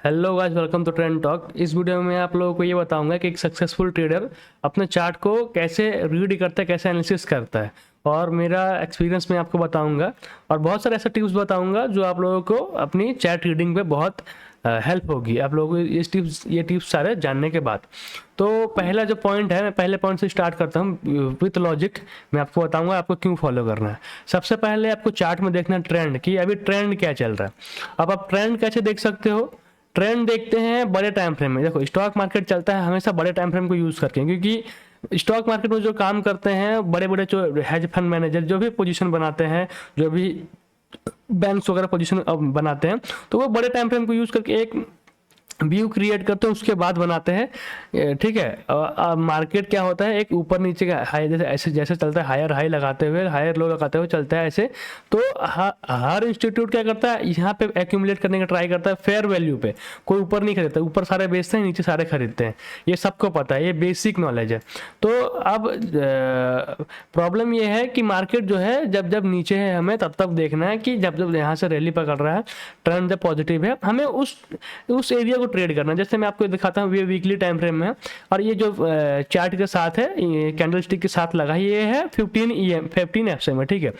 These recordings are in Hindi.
Hello guys, welcome to trend talk. इस वीडियो में मैं आप लोगों को ये बताऊंगा कि एक सक्सेसफुल ट्रेडर अपने चार्ट को कैसे रीड करता है, कैसे एनालिसिस करता है, और मेरा एक्सपीरियंस मैं आपको बताऊंगा और बहुत सारे ऐसे टिप्स बताऊंगा जो आप लोगों को अपनी चार्ट रीडिंग पे बहुत हेल्प होगी आप लोगों को ये टिप्स सारे जानने के बाद। तो पहला जो पॉइंट है, मैं पहले पॉइंट से स्टार्ट करता हूँ विथ लॉजिक। मैं आपको बताऊंगा आपको क्यों फॉलो करना है। सबसे पहले आपको चार्ट में देखना ट्रेंड कि अभी ट्रेंड क्या चल रहा है। अब आप ट्रेंड कैसे देख सकते हो? ट्रेंड देखते हैं बड़े टाइम फ्रेम में। देखो, स्टॉक मार्केट चलता है हमेशा बड़े टाइम फ्रेम को यूज करके, क्योंकि स्टॉक मार्केट में जो काम करते हैं बड़े बड़े जो हेज फंड मैनेजर जो भी पोजीशन बनाते हैं, जो भी बैंक्स वगैरह पोजीशन बनाते हैं, तो वो बड़े टाइम फ्रेम को यूज करके एक व्यू क्रिएट करते हैं, उसके बाद बनाते हैं। ठीक है। मार्केट क्या होता है, एक ऊपर नीचे का हाई जैसे जैसे चलता है, हायर हाई लगाते हुए हायर लो लगाते हुए चलता है ऐसे। तो हर इंस्टीट्यूट क्या करता है, यहाँ पे एक्यूमुलेट करने का ट्राई करता है फेयर वैल्यू पे। कोई ऊपर नहीं खरीदता, ऊपर सारे बेचते हैं, नीचे सारे खरीदते हैं। ये सबको पता है, ये बेसिक नॉलेज है। तो अब प्रॉब्लम ये है कि मार्केट जो है जब जब नीचे है, हमें तब तब देखना है कि जब जब यहाँ से रैली पकड़ रहा है, ट्रेंड जब पॉजिटिव है, हमें उस एरिया को ट्रेड करना। जैसे मैं आपको दिखाता हूँ, ये वीकली टाइम फ्रेम में है और ये जो चार्ट के साथ है, कैंडल स्टिक के साथ लगा है, ये है 15 एफएम है। ठीक है।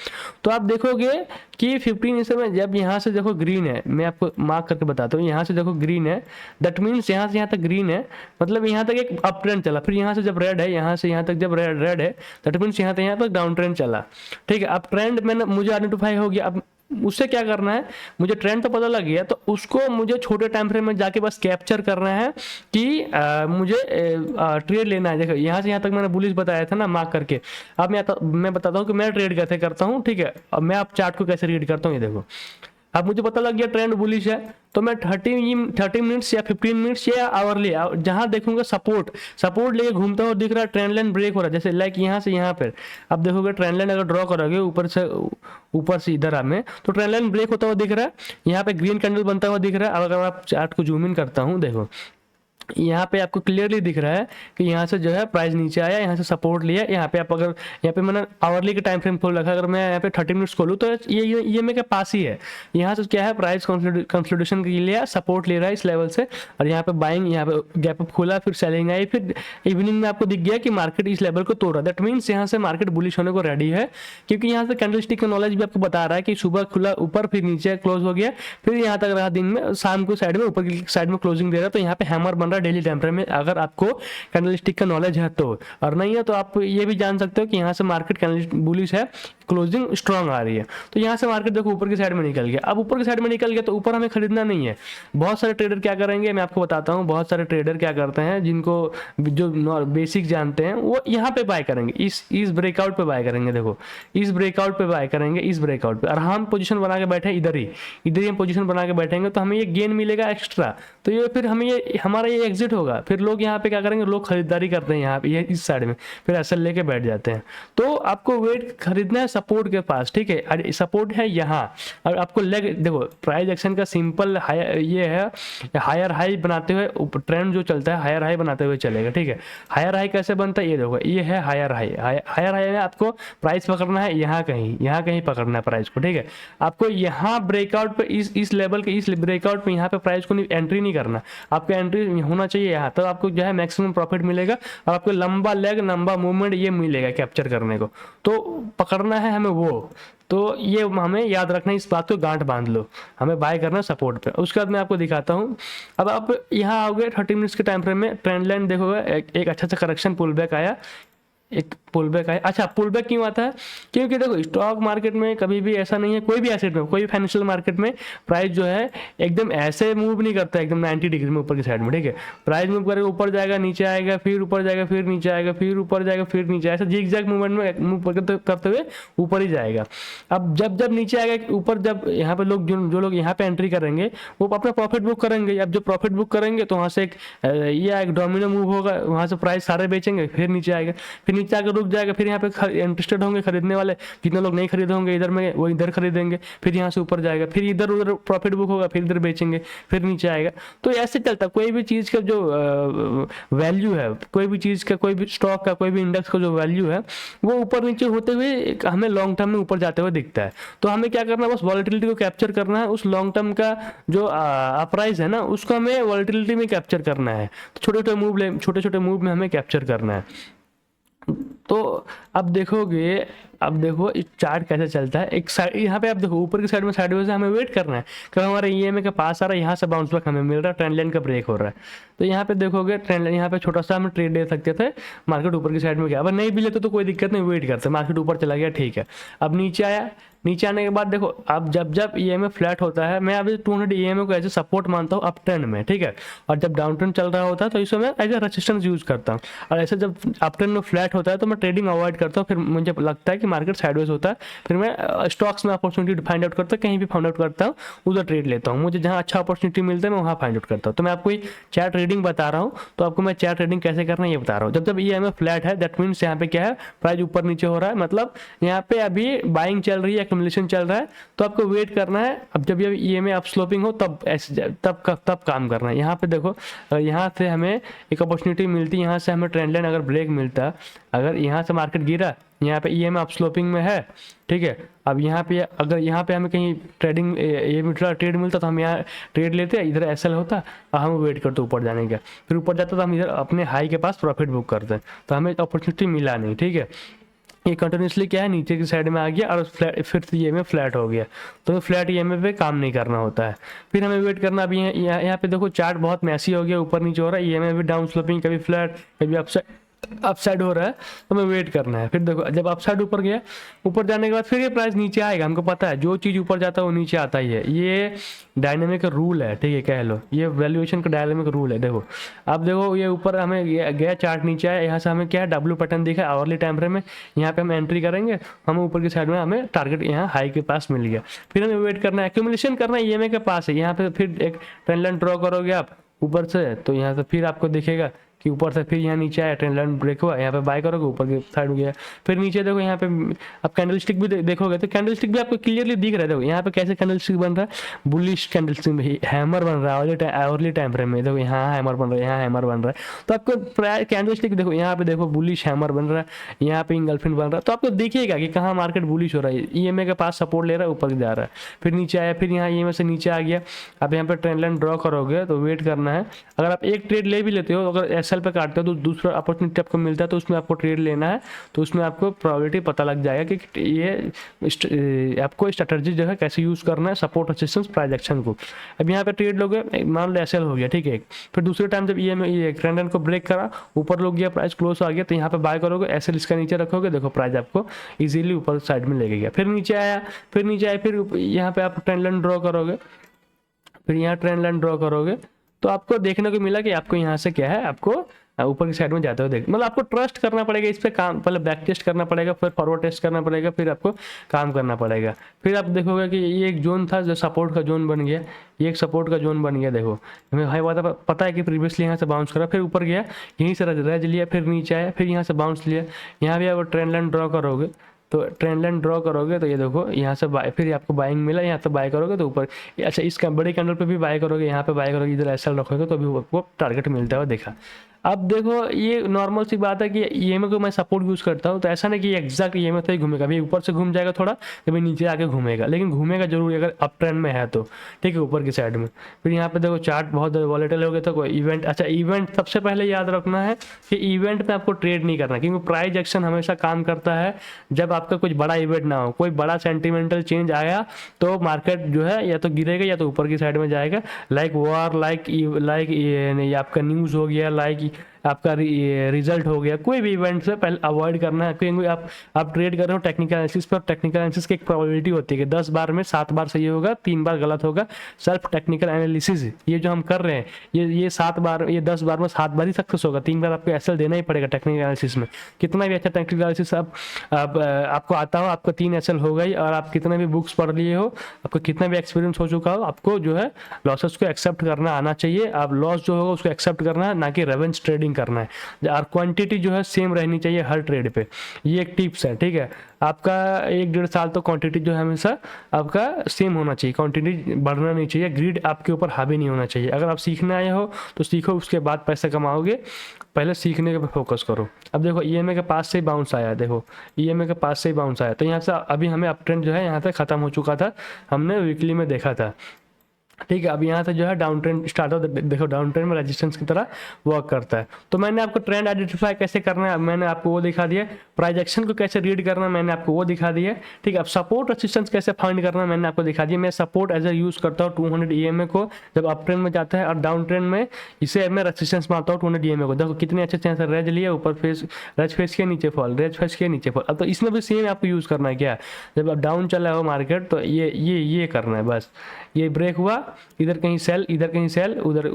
तो आप देखोगे कि 15 एफएम में जब यहाँ से देखो ग्रीन है, मैं आपको मार्क करके बताता हूँ, यहाँ से देखो ग्रीन है, दैट मीन्स यहाँ से यहाँ तक ग्रीन है, मतलब यहाँ तक एक अप ट्रेंड चला। फिर यहाँ से जब रेड है, यहाँ से यहाँ तक जब रेड है, दैट मीन्स यहाँ तक डाउन ट्रेंड चला। ठीक है। अब ट्रेंड मैंने मुझे आइडेंटिफाई हो गया। अब उससे क्या करना है, मुझे ट्रेंड तो पता लग गया, तो उसको मुझे छोटे टाइम फ्रेम में जाके बस कैप्चर करना है कि मुझे ट्रेड लेना है। देखो, यहाँ से यहाँ तक मैंने बुलिश बताया था ना मार्क करके। अब मैं बताता हूँ कि मैं ट्रेड कैसे करता हूँ। ठीक है। अब मैं आप चार्ट को कैसे रीड करता हूँ, ये देखो। अब मुझे पता लग गया ट्रेंड बुलिश है, तो मैं 30 मिनट्स या 15 मिनट्स या आवरली जहां देखूंगा सपोर्ट लेके घूमता हुआ दिख रहा है, ट्रेंड लाइन ब्रेक हो रहा है, जैसे लाइक यहाँ से यहाँ पर। अब देखोगे ट्रेंड लाइन अगर ड्रॉ करोगे ऊपर से इधर हमें, तो ट्रेंड लाइन ब्रेक होता हुआ दिख रहा है, यहाँ पे ग्रीन कैंडल बनता हुआ दिख रहा है। अब अगर आप चार्ट को जूम इन करता हूँ, देखो यहाँ पे आपको क्लियरली दिख रहा है कि यहाँ से जो है प्राइस नीचे आया, यहाँ से सपोर्ट लिया। यहाँ पे आप अगर यहाँ पे मैंने आवरली के टाइम फ्रेम खोल रखा है, अगर मैं यहाँ पे 30 मिनट्स खोलूँ तो ये मेरे पास ही है। यहाँ से क्या है, प्राइस कंसोलिडेशन के लिए सपोर्ट ले रहा है इस लेवल से, और यहाँ पे बाइंग, यहाँ पे गैप अप खोला, फिर सेलिंग आई, फिर इवनिंग में आपको दिख गया कि मार्केट इस लेवल को तोड़ रहा है। दैट मीन्स यहाँ से मार्केट बुलिश होने को रेडी है, क्योंकि यहाँ से कैंडल स्टिक का नॉलेज भी आपको बता रहा है कि सुबह खुला ऊपर, फिर नीचे क्लोज हो गया, फिर यहाँ तक रहा दिन में, शाम को साइड में ऊपर की साइड में क्लोजिंग दे रहा है। तो यहाँ पे हैमर बन रहा है डेली टाइम फ्रेम में, अगर आपको कैंडल स्टिक का नॉलेज है तो। और नहीं है तो आप ये भी जान सकते हो कि यहाँ से मार्केट कैंडल बुलिश है, क्लोजिंग स्ट्रांग आ रही है। तो यहाँ से मार्केट देखो ऊपर की साइड में निकल गया। अब ऊपर की साइड में निकल गया तो ऊपर हमें खरीदना नहीं है। बहुत सारे ट्रेडर क्या करेंगे, मैं आपको बताता हूँ, बहुत सारे ट्रेडर क्या करते हैं, जिनको जो बेसिक जानते हैं, वो यहाँ पे बाय करेंगे, इस ब्रेकआउट पे बाय करेंगे। देखो, इस ब्रेकआउट पे बाय करेंगे, इस ब्रेकआउट पे, और हम पोजीशन बना के बैठे इधर ही हम पोजीशन बना के बैठेंगे, तो हमें ये गेन मिलेगा एक्स्ट्रा। तो ये फिर हमें ये हमारा ये एग्जिट होगा। फिर लोग यहाँ पे क्या करेंगे, लोग खरीदारी करते हैं यहाँ पे, ये इस साइड में, फिर एसएल लेके बैठ जाते हैं। तो आपको वेट खरीदना है सपोर्ट के पास। ठीक है। और सपोर्ट है यहाँ, और आपको लेग देखो, प्राइस एक्शन का सिंपल ये है, हायर हाई बनाते हुए ट्रेंड जो चलता है हायर हाई बनाते हुए चलेगा। ठीक है। हायर हाई कैसे बनता है, ये देखो, ये है हायर हाई। हायर हाई में आपको प्राइस पकड़ना है यहाँ कहीं पकड़ना है प्राइस को। ठीक है। आपको यहाँ ब्रेकआउट पे इस लेवल के इस ब्रेकआउट पे यहाँ पे प्राइस को एंट्री नहीं करना, आपका एंट्री होना चाहिए यहाँ, तो आपको जो है मैक्सिमम प्रॉफिट मिलेगा, और आपको लंबा लेग, लंबा मूवमेंट ये मिलेगा कैप्चर करने को। तो पकड़ना है हमें वो, तो ये हमें याद रखना है, इस बात को गांठ बांध लो, हमें बाय करना सपोर्ट पे। उसके बाद मैं आपको दिखाता हूँ। अब आप यहाँ आओगे 30 मिनट्स के टाइम फ्रेम में, ट्रेंड लाइन देखोगे, एक अच्छा सा करेक्शन पुल बैक आया, एक पुल बैक आया। अच्छा, पुल बैक क्यों आता है, क्योंकि देखो स्टॉक मार्केट में कभी भी ऐसा नहीं है, कोई भी एसेट में, कोई भी फाइनेंशियल मार्केट में प्राइस जो है एकदम ऐसे मूव नहीं करता है, एकदम 90 डिग्री में ऊपर की साइड में। ठीक है। प्राइस मूव करेगा, ऊपर जाएगा, नीचे आएगा, फिर ऊपर जाएगा, फिर नीचे आएगा, फिर ऊपर जाएगा, फिर नीचे, ऐसा जिग जैग मूवमेंट में मूव करते हुए ऊपर ही जाएगा। अब जब जब नीचे आएगा ऊपर, जब यहाँ पे लोग जो लोग यहाँ पे एंट्री करेंगे, वो अपना प्रॉफिट बुक करेंगे। अब जो प्रॉफिट बुक करेंगे तो वहाँ से एक डोमिनो मूव होगा, वहाँ से प्राइस सारे बेचेंगे, फिर नीचे आएगा, फिर नीचे आकर रुक रुक जाएगा, फिर यहाँ पे इंटरेस्टेड होंगे खरीदने वाले, जितने लोग नहीं खरीदे होंगे इधर में वो इधर खरीदेंगे, फिर यहाँ से ऊपर जाएगा, फिर इधर उधर प्रॉफिट बुक होगा, फिर इधर बेचेंगे, फिर नीचे आएगा। तो ऐसे चलता, कोई भी चीज़ का जो वैल्यू है, कोई भी चीज़ का, कोई भी स्टॉक का, कोई भी इंडेक्स का जो वैल्यू है वो ऊपर नीचे होते हुए हमें लॉन्ग टर्म में ऊपर जाते हुए दिखता है। तो हमें क्या करना है, बस वॉलेटिलिटी को कैप्चर करना है, उस लॉन्ग टर्म का जो अपराइज है ना उसको हमें वॉलेटिलिटी में कैप्चर करना है। तो छोटे छोटे मूव में हमें कैप्चर करना है। तो अब देखोगे, अब देखो इस चार्ट कैसे चलता है। एक साइड यहाँ पे आप देखो ऊपर की साइड में साइडवेज हमें वेट करना है, कब हमारा ईएमए के पास आ रहा है, यहाँ से बाउंस बैक हमें मिल रहा है, ट्रेंड लाइन का ब्रेक हो रहा है। तो यहाँ पे देखोगे ट्रेंड लाइन, यहाँ पे छोटा सा हम ट्रेड ले सकते थे, मार्केट ऊपर की साइड में गया, अब नहीं भी लेते तो कोई दिक्कत नहीं, वेट करते, मार्केट ऊपर चला गया, ठीक है। अब नीचे आया, नीचे आने के बाद देखो अब जब ईएमए फ्लैट होता है, मैं अभी 200 ईएमए को एज ए सपोर्ट मानता हूँ अप ट्रेंड में, ठीक है। और जब डाउन ट्रेंड चल रहा होता है तो इसे मैं एज ए रेजिस्टेंस यूज करता हूँ। और ऐसे जब अप ट्रेंड में फ्लैट होता है तो मैं ट्रेडिंग अवॉइड करता हूँ, फिर मुझे लगता है कि मार्केट साइडवेज होता है, फिर मैं स्टॉक्स में अपॉर्चुनिटी फाइंड आउट करता हूँ, कहीं भी फाइंड आउट करता हूँ उधर ट्रेड लेता हूँ, मुझे जहाँ अच्छा अपॉर्चुनिटी मिलता है मैं वहाँ फाइंड आउट करता हूँ। तो मैं आपको चार्ट ट्रेडिंग बता रहा हूँ, तो आपको मैं चार्ट ट्रेडिंग कैसे करना है ये बता रहा हूँ। जब ईएमए फ्लैट है दैट मीन्स यहाँ पे क्या है, प्राइस ऊपर नीचे हो रहा है, मतलब यहाँ पे अभी बाइंग चल रही है, एक्यूमुलेशन चल रहा है, तो आपको वेट करना है। अब जब ये ईएमए अप स्लोपिंग हो तब काम करना है। यहाँ पे देखो यहाँ से हमें एक अपॉर्चुनिटी मिलती है, यहाँ से हमें ट्रेंड लाइन अगर ब्रेक मिलता, अगर यहाँ से मार्केट गिरा, यहाँ पे ईएमए अप स्लोपिंग में है, ठीक है। अब यहाँ पे अगर यहाँ पे हमें कहीं ट्रेडिंग ट्रेड मिलता तो हम यहाँ ट्रेड लेते, इधर एसएल होता और हम वेट करते ऊपर जाने का, फिर ऊपर जाता तो हम इधर अपने हाई के पास प्रॉफिट बुक करते, तो हमें अपॉर्चुनिटी मिला नहीं, ठीक है। ये कंटिन्यूसली क्या है, नीचे की साइड में आ गया और फिर से ईएमए फ्लैट हो गया, तो फ्लैट ईएमए पे काम नहीं करना होता है, फिर हमें वेट करना। अभी यहाँ पे देखो चार्ट बहुत मैसी हो गया, ऊपर नीचे हो रहा है, ईएमए भी डाउन स्लोपिंग, कभी फ्लैट कभी अपसाइड हो रहा है, तो हमें वेट करना है। फिर देखो जब अपसाइड ऊपर गया, ऊपर जाने के बाद फिर ये प्राइस नीचे आएगा, हमको पता है जो चीज़ ऊपर जाता है वो नीचे आता ही है, ये डायनेमिक रूल है, ठीक है, कह लो ये वैल्यूएशन का डायनेमिक रूल है। देखो अब देखो ये ऊपर हमें गया, चार्ट नीचे आया, यहाँ से हमें क्या है डब्ल्यू पैटर्न दिखा आवरली टाइम फ्रेम में, यहाँ पे हम एंट्री करेंगे, हमें ऊपर की साइड में हमें टारगेट यहाँ हाई के पास मिल गया, फिर हमें वेट करना है, एक्यूमुलेशन करना है, ईएमए के पास है, यहाँ पे फिर एक ट्रेंड लाइन ड्रॉ करोगे आप ऊपर से, तो यहाँ से फिर आपको दिखेगा कि ऊपर से फिर यहाँ नीचे आया, ट्रेंड लाइन ब्रेक हुआ, यहाँ पे बाय करोगे, ऊपर की साइड हो गया, फिर नीचे देखो यहाँ पे आप कैंडल स्टिक भी देखोगे तो कैंडल स्टिक भी आपको क्लियरली दिख रहा है। देखो यहाँ पे कैसे कैंडल स्टिक बन रहा है, बुलिश कैंडल स्टिक, हैमर बन रहा है आवरली टाइम फ्रेम में, देखो यहाँ हैमर बन रहा है, यहाँ हैमर बन रहा है, तो आपको प्राय कैंडल स्टिक देखो यहाँ पे देखो बुलिश हैमर बन रहा है, यहाँ पे इंगल्फिन बन रहा है, तो आपको देखिएगा कि कहाँ मार्केट बुलिश हो रहा है, ईएमए के पास सपोर्ट ले रहा है, ऊपर जा रहा है, फिर नीचे आया, फिर यहाँ ईएमए से नीचे आ गया। अब यहाँ पे ट्रेंड लाइन ड्रॉ करोगे तो वेट करना है, अगर आप एक ट्रेड ले भी लेते हो, अगर एसएल पे काटते हो तो दूसरा अपॉर्चुनिटी आपको मिलता है, तो उसमें आपको ट्रेड लेना है, तो उसमें आपको प्रोबेबिलिटी पता लग जाएगा कि ये आपको स्ट्रेटजी जो है कैसे यूज करना है, सपोर्ट रेजिस्टेंस प्राइस एक्शन को। अब यहाँ पे ट्रेड लोगे, मान लो एसएल हो गया, ठीक है, फिर दूसरे टाइम जब ये ट्रेंड लाइन को ब्रेक करा, ऊपर लोग गया, प्राइस क्लोज आ गया, तो यहाँ पे बाय करोगे, एसएल इसका नीचे रखोगे, देखो प्राइस आपको इजीली ऊपर साइड में लेके गया, फिर नीचे आया, फिर यहाँ पे आप ट्रेंड लाइन ड्रॉ करोगे, फिर यहाँ ट्रेंड लाइन ड्रॉ करोगे, तो आपको देखने को मिला कि आपको यहाँ से क्या है, आपको ऊपर की साइड में जाते हुए देख, मतलब आपको ट्रस्ट करना पड़ेगा इस पे, काम पहले बैक टेस्ट करना पड़ेगा, फिर फॉरवर्ड टेस्ट करना पड़ेगा, फिर आपको काम करना पड़ेगा। फिर आप देखोगे कि ये एक जोन था जो सपोर्ट का जोन बन गया, ये एक सपोर्ट का जोन बन गया, देखो हमें हाई पता है कि प्रीवियसली यहाँ से बाउंस करा, फिर ऊपर गया, यहीं से रेज लिया, फिर नीचे आया, फिर यहाँ से बाउंस लिया, यहाँ भी आप ट्रेंड लाइन ड्रॉ करोगे, तो ट्रेंड लाइन ड्रॉ करोगे तो ये देखो यहाँ से बाय, फिर आपको बाइंग मिला, यहाँ से बाय करोगे तो ऊपर, अच्छा इस बड़े कैंडल पे भी बाय करोगे, यहाँ पे बाय करोगे, इधर एसएल रखोगे तो अभी आपको टारगेट मिलता हुआ देखा। अब देखो ये नॉर्मल सी बात है कि ईएमए को मैं सपोर्ट यूज़ करता हूँ, तो ऐसा नहीं कि एग्जैक्ट ईएमए से ही घूमेगा, अभी ऊपर से घूम जाएगा थोड़ा, कभी नीचे आके घूमेगा, लेकिन घूमेगा जरूर अगर अप ट्रेंड में है तो, ठीक है, ऊपर की साइड में। फिर यहाँ पे देखो चार्ट बहुत वॉलेटाइल हो गया था, कोई इवेंट, अच्छा इवेंट सबसे पहले याद रखना है कि इवेंट में आपको ट्रेड नहीं करना, क्योंकि प्राइस एक्शन हमेशा काम करता है जब आपका कुछ बड़ा इवेंट ना हो, कोई बड़ा सेंटिमेंटल चेंज आया तो मार्केट जो है या तो गिरेगा या तो ऊपर की साइड में जाएगा, लाइक वॉर, लाइक आपका न्यूज़ हो गया, लाइक आपका रिजल्ट हो गया, कोई भी इवेंट से पहले अवॉइड करना है, क्योंकि आप ट्रेड कर रहे हो टेक्निकल एनालिसिस पर, टेक्निकल एनालिसिस की एक प्रोबेबिलिटी होती है कि 10 बार में 7 बार सही होगा, 3 बार गलत होगा। सेल्फ टेक्निकल एनालिसिस ये जो हम कर रहे हैं, ये 7 बार, ये 10 बार में 7 बार ही सक्सेस होगा, 3 बार आपको एसएल देना ही पड़ेगा टेक्निकल एनालिसिस में। कितना भी अच्छा टेक्निकल एनालिसिस आपको आता हो, आपको 3 एसएल हो गई, और आप कितने भी बुक्स पढ़ लिए हो, आपको कितना भी एक्सपीरियंस हो चुका हो, आपको जो है लॉसेस को एक्सेप्ट करना आना चाहिए। आप लॉस जो होगा उसको एक्सेप्ट करना है, ना कि रेवेंज ट्रेडिंग ट्रेडिंग करना है, और क्वांटिटी जो है सेम रहनी चाहिए हर ट्रेड पे। ये एक टिप्स है, ठीक है। आपका 1-1.5 साल तो क्वांटिटी जो है हमेशा आपका सेम होना चाहिए, क्वांटिटी बढ़ना नहीं चाहिए, ग्रीड आपके ऊपर हावी नहीं होना चाहिए। अगर आप सीखने आए हो तो सीखो, उसके बाद पैसा कमाओगे, पहले सीखने पे फोकस करो। अब देखो ईएमए के पास से ही बाउंस आया, देखो ईएमए के पास से ही बाउंस आया, तो यहाँ से अभी हमें अप ट्रेंड जो है यहाँ तक खत्म हो चुका था, हमने वीकली में देखा था, ठीक है। अब यहाँ से जो है डाउन ट्रेंड स्टार्ट हो, देखो डाउन ट्रेंड में रेजिस्टेंस की तरह वर्क करता है। तो मैंने आपको ट्रेंड आइडेंटिफाई कैसे करना है मैंने आपको वो दिखा दिया, प्राइस एक्शन को कैसे रीड करना है मैंने आपको वो दिखा दिया, ठीक है। अब सपोर्ट रेजिस्टेंस कैसे फाइंड करना है मैंने आपको दिखा दिया। मैं सपोर्ट एज ए यूज करता हूँ 200 ईएमए को जब अप ट्रेंड में जाता है, और डाउन ट्रेंड में इसे मैं रेजिस्टेंस मानता हूँ 200 ईएमए को। देखो कितने अच्छे से रेज लिया, ऊपर फेस, रेज फेस के नीचे फॉल, रेज फेस के नीचे फॉल। अब तो इसमें भी सेम आपको यूज करना है क्या, जब अब डाउन चला हो मार्केट तो ये करना है बस। ये ब्रेक हुआ, इधर कहीं सेल, इधर कहीं सेल, उधर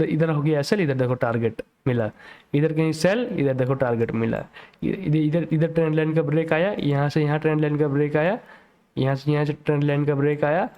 इधर हो गया सेल, इधर देखो टारगेट मिला, इधर कहीं सेल, इधर देखो टारगेट मिला, इधर इधर ट्रेंड लाइन का ब्रेक आया, यहाँ से यहाँ ट्रेंड लाइन का ब्रेक आया, यहाँ से ट्रेंड लाइन का ब्रेक आया,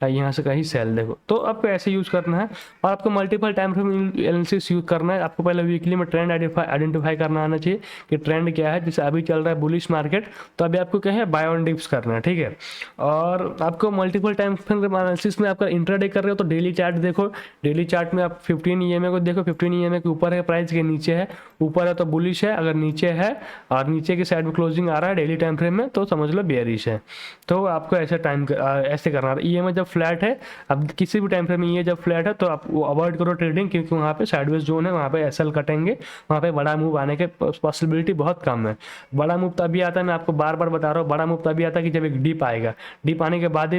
यहाँ से कहीं सेल, देखो। तो आपको ऐसे यूज़ करना है, और आपको multiple time frame analysis use करना है। आपको पहले वीकली में ट्रेंड आइडेंटिफाई करना आना चाहिए कि ट्रेंड क्या है। जैसे अभी चल रहा है बुलिश मार्केट, तो अभी आपको क्या है, बाय ऑन डिप्स करना है, ठीक है। और आपको मल्टीपल टाइम फ्रेम एनालिसिस में आपका इंट्राडे कर रहे हो तो डेली चार्ट देखो, डेली चार्ट में आप 15 ईएमए को देखो, 15 ईएमए के ऊपर है प्राइस के नीचे है, ऊपर है तो बुलिश है, अगर नीचे है और नीचे की साइड में क्लोजिंग आ रहा है डेली टाइम फ्रेम में तो समझ लो बेयरिश है। तो आपको ऐसे करना है। ईएमए जब फ्लैट है, अब किसी भी टाइम फ्रेम में ये जब फ्लैट है तो आप वो अवॉइड करो ट्रेडिंग, क्योंकि वहाँ पे साइडवेज जोन है, वहाँ पे एसएल कटेंगे, वहाँ पे बड़ा मूव आने के पॉसिबिलिटी बहुत कम है। बड़ा मूव तभी आता है, मैं आपको बार बार बता रहा हूँ, बड़ा मूव तभी आता है कि जब एक डीप आएगा, डीप आने के बाद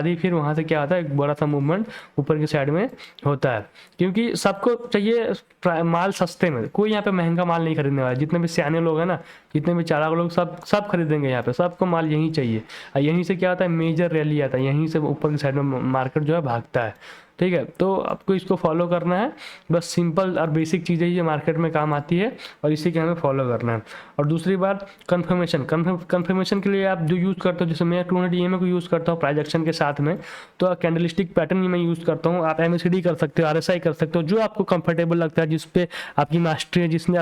ही फिर वहाँ से क्या होता है, एक बड़ा सा मूवमेंट ऊपर की साइड में होता है। क्योंकि सबको चाहिए माल सस्ते में, कोई यहाँ पे महंगा माल नहीं खरीदने वाला। जितने भी सियाने लोग हैं ना, जितने भी चालाक लोग, सब खरीदेंगे यहाँ पे, सबको माल यहीं चाहिए। और यहीं से क्या होता है, मेजर रैली आता है, यहीं से ऊपर की साइड में मार्केट जो है भागता है, ठीक है। तो आपको इसको फॉलो करना है, बस सिंपल और बेसिक चीज़ें ही मार्केट में काम आती है, और इसी के हमें फॉलो करना है। और दूसरी बात कंफर्मेशन के लिए आप जो यूज़ करते हो, जैसे मैं 200 ईएमए को यूज़ करता हूँ प्राइस एक्शन के साथ में, तो कैंडलस्टिक पैटर्न ही मैं यूज़ करता हूँ। आप एमएसीडी कर सकते हो, आरएसआई कर सकते हो, जो आपको कंफर्टेबल लगता है, जिस पे आपकी मास्टरी है, जिसने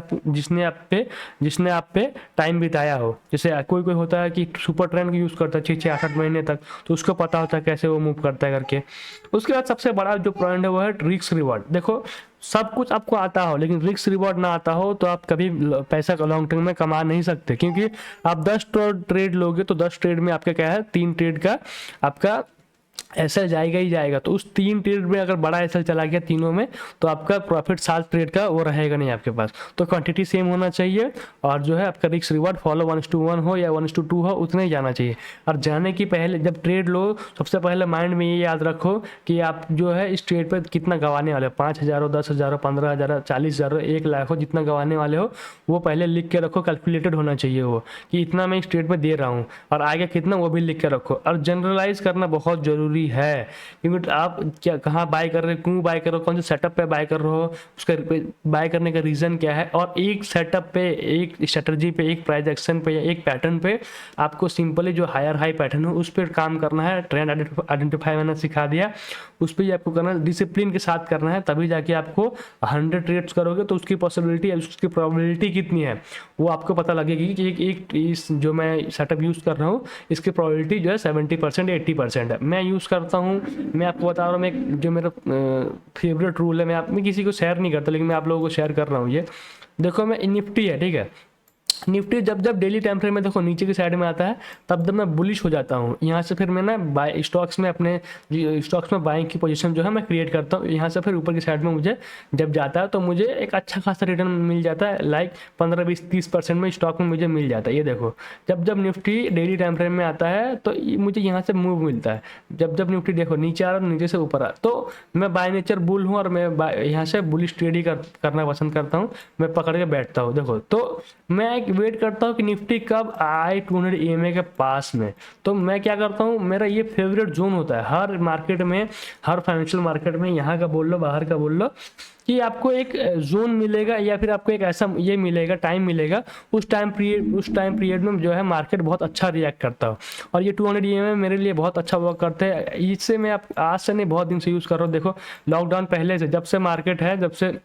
आप पे टाइम बिताया हो। जैसे कोई होता है कि सुपर ट्रेंड को यूज़ करता है 6-8 महीने तक, तो उसको पता होता है कैसे वो मूव करता है करके। उसके बाद सबसे बड़ा जो पॉइंट है वो है रिस्क रिवॉर्ड। देखो सब कुछ आपको आता हो लेकिन रिस्क रिवॉर्ड ना आता हो तो आप कभी पैसा लॉन्ग टर्म में कमा नहीं सकते, क्योंकि आप 10 ट्रेड लोगे तो 10 ट्रेड में आपका क्या है, 3 ट्रेड का आपका एसएल जाएगा ही जाएगा। तो उस 3 ट्रेड में अगर बड़ा एसएल चला गया तीनों में, तो आपका प्रॉफिट 7 ट्रेड का वो रहेगा नहीं आपके पास। तो क्वांटिटी सेम होना चाहिए, और जो है आपका रिस्क रिवॉर्ड फॉलो 1:1 हो या 1:2 हो, उतने ही जाना चाहिए। और जाने की पहले जब ट्रेड लो, सबसे पहले माइंड में ये याद रखो कि आप जो है इस ट्रेड पर कितना गंवाने वाले हो, 5,000 हो, 10,000 हो, 15,000, 40,000 हो, 1,00,000 हो, जितना गंवाने वाले हो वो पहले लिख के रखो। कैलकुलेटेड होना चाहिए वो कि इतना मैं इस ट्रेड में दे रहा हूँ, और आगे कितना वो भी लिख के रखो। और जनरलाइज करना बहुत जरूरी है, क्योंकि आप क्या कहाँ बाय कर रहे हो, क्यों बाय कर रहे हो, कौन से सेटअप पे बाय कर रहे हो, उसका बाय करने का रीज़न क्या है। और एक सेटअप पे, एक स्ट्रेटजी पे, एक प्राइस एक्शन पे या एक पैटर्न पे आपको सिंपली जो हायर हाई पैटर्न हो उस पर काम करना है। ट्रेंड आइडेंटिफाई मैंने सिखा दिया, उस पर ही आपको करना है, डिसिप्लिन के साथ करना है, तभी जाके आपको 100 ट्रेड्स करोगे तो उसकी पॉसिबिलिटी, उसकी प्रोबेबिलिटी कितनी है वो आपको पता लगेगी कि एक इस जो मैं सेटअप यूज़ कर रहा हूँ इसकी प्रोबेबिलिटी जो है 70% 80% है। मैं यूज़ करता हूँ, मैं आपको बता रहा हूँ, मैं जो मेरा फेवरेट रूल है, मैं किसी को शेयर नहीं करता लेकिन मैं आप लोगों को शेयर कर रहा हूँ। ये देखो, मैं निफ्टी है, ठीक है, निफ्टी जब डेली टाइम फ्रेम में देखो नीचे की साइड में आता है तब मैं बुलिश हो जाता हूँ। यहाँ से फिर मैं ना बाय स्टॉक्स में अपने स्टॉक्स में बाइंग की पोजीशन जो है मैं क्रिएट करता हूँ। यहाँ से फिर ऊपर की साइड में मुझे जब जाता है तो मुझे एक अच्छा खासा रिटर्न मिल जाता है, लाइक 15-20-30% में स्टॉक में मुझे मिल जाता है। ये देखो, जब निफ्टी डेली टाइम फ्रेम में आता है तो मुझे यहाँ से मूव मिलता है। जब निफ्टी देखो नीचे आ रहा है, नीचे से ऊपर आ, तो मैं बाय नेचर बुल हूँ और मैं यहाँ से बुलिश ट्रेड ही करना पसंद करता हूँ। मैं पकड़ के बैठता हूँ। देखो, तो मैं वेट करता हूँ कि निफ्टी कब आए 200 ईएमए के पास में, तो मैं क्या करता हूँ, मेरा ये फेवरेट जोन होता है हर मार्केट में, हर फाइनेंशियल मार्केट में, यहाँ का बोल लो बाहर का बोल लो, कि आपको एक जोन मिलेगा या फिर आपको एक ऐसा ये मिलेगा, टाइम मिलेगा, उस टाइम पीरियड में जो है मार्केट बहुत अच्छा रिएक्ट करता हो। और ये 200 ईएमए मेरे लिए बहुत अच्छा वर्क करते हैं। इससे मैं आज से नहीं बहुत दिन से यूज़ कर रहा हूँ। देखो, लॉकडाउन पहले से, जब से मार्केट है, जब से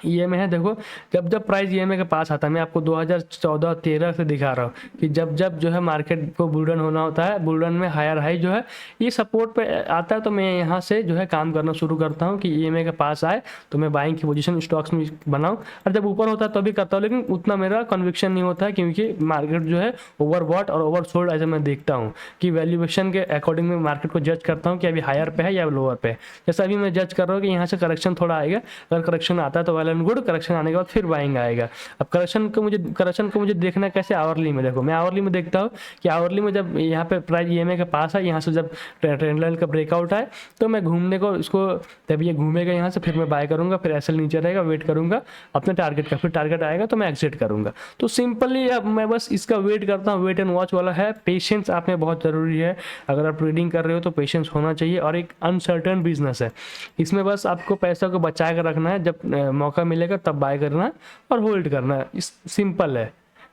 ईएमए है, देखो जब जब प्राइस ईएमए के पास आता है, मैं आपको 2014-13 से दिखा रहा हूँ कि जब जब जो है मार्केट को बुलरन होना होता है, बुलरन में हायर हाई जो है ये सपोर्ट पे आता है, तो मैं यहाँ से जो है काम करना शुरू करता हूँ कि ईएमए के पास आए तो मैं बाइंग की पोजीशन स्टॉक्स में बनाऊँ। और जब ऊपर होता है तो भी करता हूँ, लेकिन उतना मेरा कन्विक्शन नहीं होता है, क्योंकि मार्केट जो है ओवरबॉट और ओवर सोल्ड ऐसे मैं देखता हूँ कि वैल्यूएशन के अकॉर्डिंग में मार्केट को जज करता हूँ कि अभी हायर पे है या लोअर पे है। जैसा अभी मैं जज कर रहा हूँ कि यहाँ से करेक्शन थोड़ा आएगा, अगर करेक्शन आता है तो वेल एंड गुड, करेक्शन आने के बाद फिर बाइंग आएगा। अब करेक्शन को मुझे देखना कैसे, आवरली में। देखो मैं आवरली में देखता हूँ कि आवरली में जब यहाँ पे प्राइस ईएमए के पास है, यहाँ से जब ट्रेंड लाइन का ब्रेकआउट आए तो मैं घूमने को इसको, जब ये घूमेगा यहाँ से फिर मैं बाय करूँगा, फिर एसएल नीचे रहेगा, वेट करूँगा अपने टारगेट का, फिर टारगेट आएगा तो मैं एग्जिट करूँगा। तो सिंपली अब मैं बस इसका वेट करता हूँ, वेट एंड वॉच वाला है। पेशेंस आप में बहुत ज़रूरी है, अगर आप ट्रेडिंग कर रहे हो तो पेशेंस होना चाहिए। और एक अनसर्टेन बिजनेस है, इसमें बस आपको पैसा को बचा कर रखना है, जब मौका मिलेगा तब बाय करना है और होल्ड करना है, इस सिंपल है।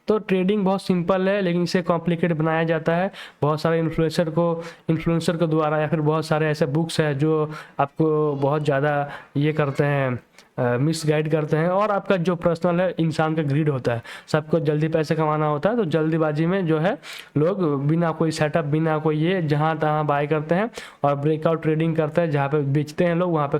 तो ट्रेडिंग बहुत सिंपल है, लेकिन इसे कॉम्प्लिकेट बनाया जाता है बहुत सारे इन्फ्लुएंसर को द्वारा, या फिर बहुत सारे ऐसे बुक्स हैं जो आपको बहुत ज़्यादा ये करते हैं, मिसगाइड करते हैं। और आपका जो पर्सनल है, इंसान का ग्रीड होता है, सबको जल्दी पैसे कमाना होता है, तो जल्दीबाजी में जो है लोग बिना कोई सेटअप, बिना कोई ये जहाँ तहाँ बाय करते हैं और ब्रेकआउट ट्रेडिंग करते हैं। जहाँ पे बेचते हैं लोग वहाँ पे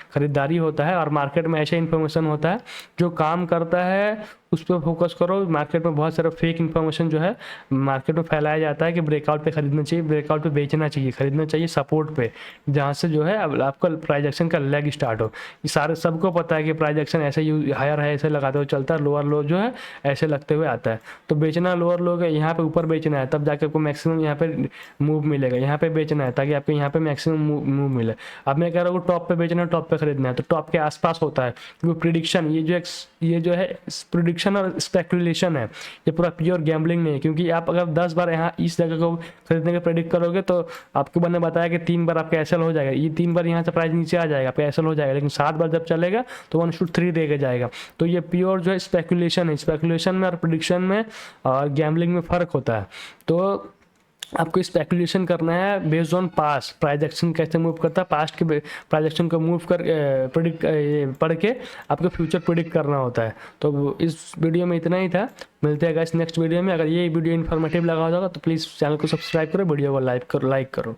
खरीदारी होता है। और मार्केट में ऐसा इन्फॉर्मेशन होता है जो काम करता है उस पर फोकस करो। मार्केट में बहुत सारा फेक इन्फॉर्मेशन जो है मार्केट में फैलाया जाता है कि ब्रेकआउट पे खरीदना चाहिए, ब्रेकआउट पे बेचना चाहिए, खरीदना चाहिए सपोर्ट पे, जहाँ से जो है अब आपका प्राइस एक्शन का लेग स्टार्ट हो। ये सारे सबको पता है कि प्राइस एक्शन ऐसे हायर है ऐसे लगाते हुए चलता है, लोअर लो जो है ऐसे लगते हुए आता है। तो बेचना लोअर लो है, यहाँ पे ऊपर बेचना है, तब जाके आपको मैक्सिमम यहाँ पे मूव मिलेगा। यहाँ पे बेचना है ताकि आपको यहाँ पे मैक्सिमम मूव मिले। अब मैं कह रहा हूँ टॉप पे बेचना है, टॉप पे खरीदना है, तो टॉप के आसपास होता है वो प्रिडिक्शन। ये जो है प्रिडिक्शन और स्पेकुलेशन है, ये पूरा प्योर गैम्बलिंग नहीं है। क्योंकि आप अगर 10 बार यहाँ इस जगह को खरीदने का प्रेडिक्ट करोगे तो आपको मैंने बताया कि 3 बार आपका एसएल हो जाएगा, ये 3 बार यहाँ से प्राइस नीचे आ जाएगा, आपका एसएल हो जाएगा। लेकिन 7 बार जब चलेगा तो 1/3 देके जाएगा। तो ये प्योर जो है स्पेकुलेशन है। स्पेकुलेशन में और प्रिडिक्शन में और गैम्बलिंग में फ़र्क होता है। तो आपको स्पेकुलेशन करना है based on past, price action कैसे मूव करता है, पास्ट के प्राइस एक्शन को मूव कर प्रिडिक्ट पढ़ के आपको फ्यूचर प्रिडिक्ट करना होता है। तो इस वीडियो में इतना ही था, मिलते हैं गाइस नेक्स्ट वीडियो में। अगर ये वीडियो इन्फॉर्मेटिव लगा होगा तो प्लीज़ चैनल को सब्सक्राइब करो, वीडियो को लाइक करो।